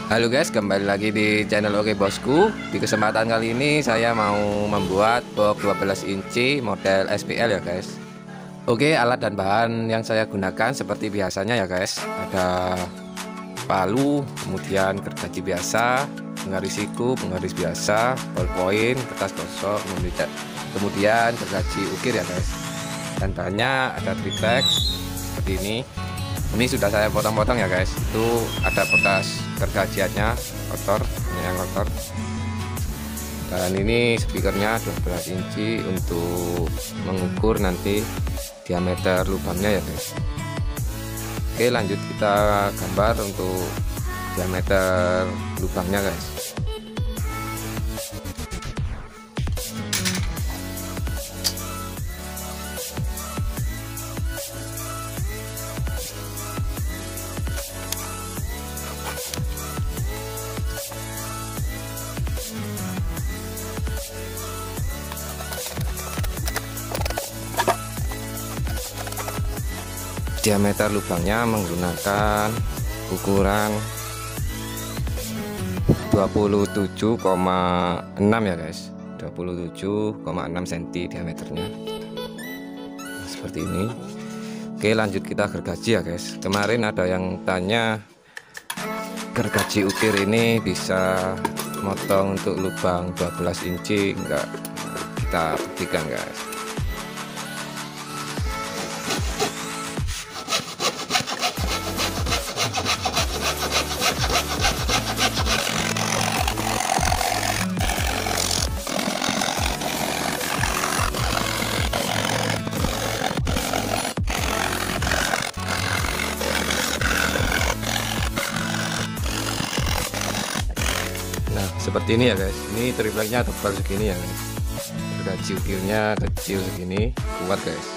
Halo guys, kembali lagi di channel Oke Bosku. Di kesempatan kali ini saya mau membuat box 12 inci model SPL ya guys. Oke, alat dan bahan yang saya gunakan seperti biasanya ya guys. Ada palu, kemudian gergaji biasa, penggaris siku, penggaris biasa, ballpoint, kertas gosok, kemudian gergaji ukir ya guys. Dan bahannya ada triplek seperti ini. Ini sudah saya potong-potong ya guys. Itu ada bekas gergajiannya kotor, yang kotor. Dan ini speakernya 12 inci untuk mengukur nanti diameter lubangnya ya guys. Oke, lanjut kita gambar untuk diameter lubangnya guys. Diameter lubangnya menggunakan ukuran 27,6 ya guys, 27,6 cm diameternya seperti ini. Oke, lanjut kita gergaji ya guys. Kemarin ada yang tanya gergaji ukir ini bisa motong untuk lubang 12 inci enggak, kita buktikan guys. Seperti ini ya guys, ini tripleknya tebal segini ya guys, gergaji ukirnya kecil segini, kuat guys.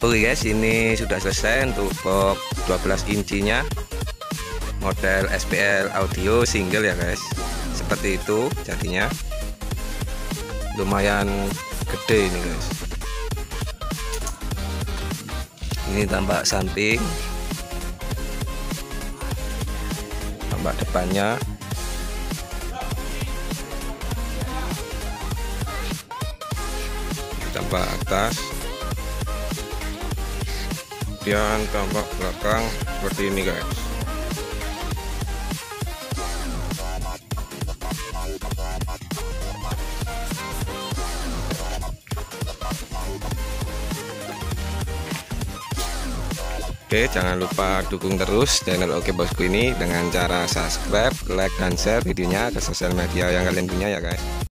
Oke guys, ini sudah selesai untuk box 12 incinya model SPL audio single ya guys. Seperti itu jadinya, lumayan gede ini guys. Ini tampak samping, tampak depannya, tampak atas, kemudian tampak belakang seperti ini guys. Oke, jangan lupa dukung terus channel Oke Bosku ini dengan cara subscribe, like, dan share videonya ke sosial media yang kalian punya ya guys.